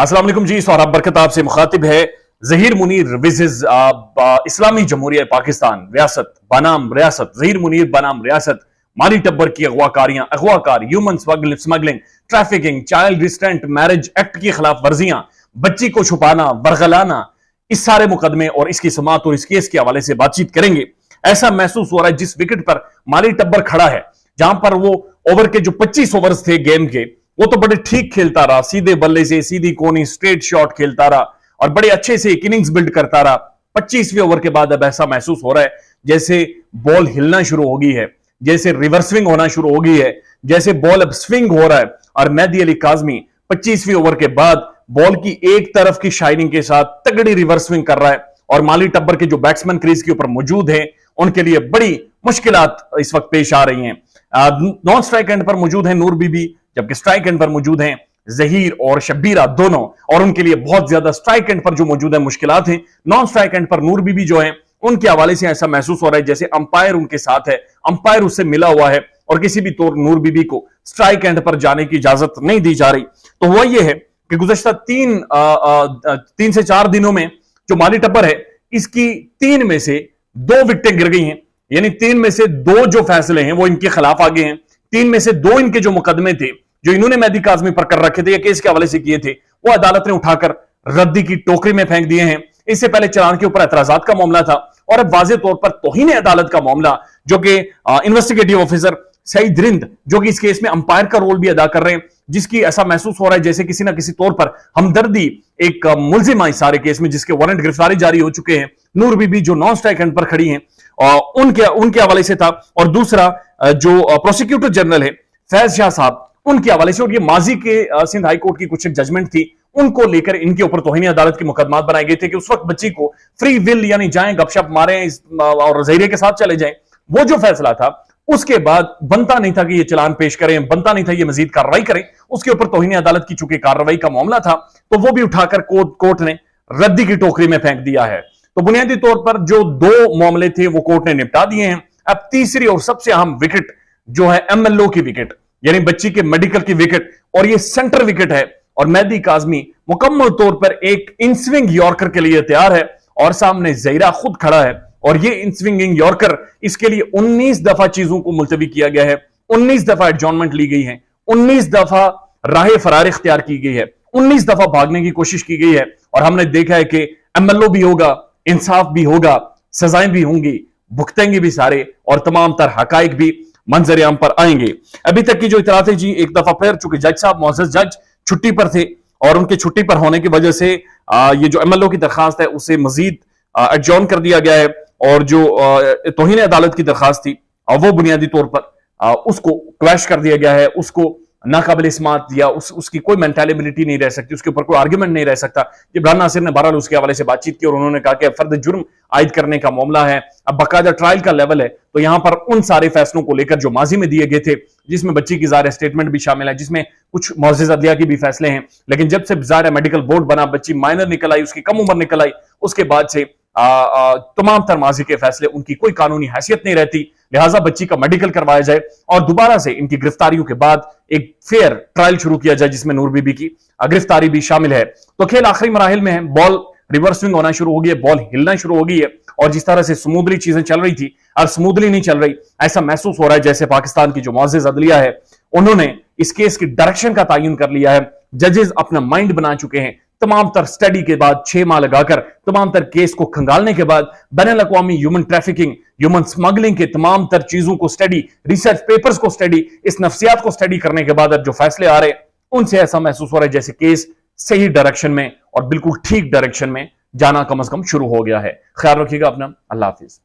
अस्सलाम वालेकुम जी, सौरभ बरकत आपसे मुखातिब है। जहीर मुनीर विजिज इस्लामी जमहूरिया पाकिस्तान रियासत बनाम रियासत, जहीर मुनीर बनाम रियासत, माली टब्बर की अगवाकारियां, अगवाकार, human smuggling, trafficking, child restraint marriage act की खिलाफ वर्जियां, बच्ची को छुपाना, बरगलाना, इस सारे मुकदमे और इसकी समात और इस केस के हवाले से बातचीत करेंगे। ऐसा महसूस हो रहा है जिस विकेट पर माली टब्बर खड़ा है, जहां पर वो ओवर के जो 25 ओवर्स थे गेम के, वो तो बड़े ठीक खेलता रहा, सीधे बल्ले से सीधी कोनी स्ट्रेट शॉट खेलता रहा और बड़े अच्छे से एक इनिंग्स बिल्ड करता रहा। 25वें ओवर के बाद अब ऐसा महसूस हो रहा है जैसे बॉल हिलना शुरू हो गई है, जैसे रिवर्स स्विंग होना शुरू हो गई है, जैसे बॉल अब स्विंग हो रहा है। और मेहदी अली काजमी 25वें ओवर के बाद बॉल की एक तरफ की शाइनिंग के साथ तगड़ी रिवर्स स्विंग कर रहा है और माली टब्बर के जो बैट्समैन क्रीज के ऊपर मौजूद हैं उनके लिए बड़ी मुश्किलात इस वक्त पेश आ रही हैं। नॉन स्ट्राइक एंड पर मौजूद है नूर बीबी, जबकि स्ट्राइक एंड पर मौजूद हैं जहीर और शब्बीरा दोनों, और उनके लिए बहुत ज्यादा स्ट्राइक एंड पर जो मौजूद है मुश्किलात हैं। नॉन स्ट्राइक एंड पर नूर बीबी जो है उनके हवाले से ऐसा महसूस हो रहा है जैसे अंपायर उनके साथ है, अंपायर उससे मिला हुआ है और किसी भी तौर नूर बीबी को स्ट्राइक एंड पर जाने की इजाजत नहीं दी जा रही। तो वह यह है कि गुज़श्ता तीन से चार दिनों में जो माली टब्बर है, इसकी 3 में से 2 विकेटें गिर गई हैं, यानी 3 में से 2 जो फैसले हैं वो इनके खिलाफ आ गए हैं। 3 में से 2 इनके जो मुकदमे थे जो इन्होंने मेहदी काज़मी पर कर रखे थे या केस के हवाले से किए थे, वो अदालत ने उठाकर रद्दी की टोकरी में फेंक दिए हैं। इससे पहले चालान के ऊपर एतराजात का मामला था और अब वाज़ेह तौर पर तौहीन अदालत का मामला, जो कि इन्वेस्टिगेटिव ऑफिसर सईद रिंद जो कि इस केस में अंपायर का रोल भी अदा कर रहे हैं, जिसकी ऐसा महसूस हो रहा है जैसे किसी ना किसी तौर पर हमदर्दी एक मुलजिम इस सारे केस में, जिसके वारंट गिरफ्तारी जारी हो चुके हैं। नूर बीबी जो नॉन स्ट्राइक एंड पर खड़ी हैं उनके हवाले से था, और दूसरा जो प्रोसिक्यूटर जनरल है फैज शाह साहब, उनके हवाले से। और ये माजी के सिंध हाई कोर्ट की कुछ एक जजमेंट थी, उनको लेकर इनके ऊपर तौहीन अदालत के मुकदमात बनाए गए थे कि उस वक्त बच्ची को फ्री विल यानी जाएं गपशप मारें और जहीरे के साथ चले जाएं। वो जो फैसला था उसके बाद बनता नहीं था कि ये चलान पेश करें, बनता नहीं था ये मजीद कार्रवाई करें। उसके ऊपर तौहीन अदालत की चूंकि कार्रवाई का मामला था तो वो भी उठाकर कोर्ट ने रद्दी की टोकरी में फेंक दिया है। तो बुनियादी तौर पर जो 2 मामले थे वो कोर्ट ने निपटा दिए हैं। अब तीसरी और सबसे अहम विकेट जो है एमएलओ की विकेट, यानी बच्ची के मेडिकल की विकेट, और ये सेंटर विकेट है और मेहदी काज़मी मुकम्मल तौर पर एक इन स्विंग यॉर्कर के लिए तैयार है और सामने जहीरा खुद खड़ा है। और ये इन स्विंगिंग यॉर्कर, इसके लिए 19 दफा चीजों को मुलतवी किया गया है, 19 दफा एडजॉर्नमेंट ली गई है, 19 दफा राह फरार इख्तियार की गई है, 19 दफा भागने की कोशिश की गई है। और हमने देखा है कि एमएलओ भी होगा, इंसाफ भी होगा, सजाएं भी होंगी, भुगतेंगे भी सारे, और तमाम तर हकाइक भी मंजर आम पर आएंगे। अभी तक की जो इतला थे जी, एक दफा फिर चूंकि जज साहब मोअज़्ज़ज़ जज छुट्टी पर थे और उनके छुट्टी पर होने की वजह से ये जो एमएलओ की दरखास्त है उसे मजीद एडजॉर्न कर दिया गया है, और जो तौहीन अदालत की दरखास्त थी वो बुनियादी तौर पर उसको क्लैश कर दिया गया है, उसको नाकाबिल इस्मात या उसकी कोई मेंटेलेबिलिटी नहीं रह सकती, उसके ऊपर कोई आर्ग्यूमेंट नहीं रह सकता। इमरान नासिर ने बहरहाल उसके हवाले से बातचीत की और उन्होंने कहा कि फर्द जुर्म आयद करने का मामला है, अब बाकायदा ट्रायल का लेवल है, तो यहां पर उन सारे फैसलों को लेकर जो माजी में दिए गए थे, जिसमें बच्ची की ज़ाहिर स्टेटमेंट भी शामिल है, जिसमें कुछ मुअज़्ज़ज़ अदलिया की भी फैसले हैं, लेकिन जब से ज़ाहिर मेडिकल बोर्ड बना, बच्ची माइनर निकल आई, उसकी कम उम्र निकल आई, उसके बाद से तमाम तर माजी के फैसले उनकी कोई कानूनी हैसियत नहीं रहती। लिहाजा बच्ची का मेडिकल करवाया जाए और दोबारा से इनकी गिरफ्तारियों के बाद एक फेयर ट्रायल शुरू किया जाए जिसमें नूर बीबी की गिरफ्तारी भी शामिल है। तो खेल आखिरी मराहिल में है, बॉल रिवर्स स्विंग होना शुरू हो गई है, बॉल हिलना शुरू हो गई है, और जिस तरह से स्मूथली चीजें चल रही थी अब स्मूथली नहीं चल रही। ऐसा महसूस हो रहा है जैसे पाकिस्तान की जो मुअज़्ज़ज़ अदलिया है उन्होंने इस केस की डायरेक्शन का तयन कर लिया है। जजेस अपना माइंड बना चुके हैं, तमाम तर स्टडी के बाद 6 माह लगाकर तमाम तर केस को खंगालने के बाद बैनुल-अक़वामी ह्यूमन ट्रैफिकिंग, ह्यूमन स्मगलिंग के तमाम तर चीजों को स्टडी, रिसर्च पेपर्स को स्टडी, इस नफ्सियात को स्टडी करने के बाद अब जो फैसले आ रहे हैं उनसे ऐसा महसूस हो रहा है जैसे केस सही डायरेक्शन में और बिल्कुल ठीक डायरेक्शन में जाना कम अज कम शुरू हो गया है। ख्याल रखिएगा अपना। अल्लाह हाफिज।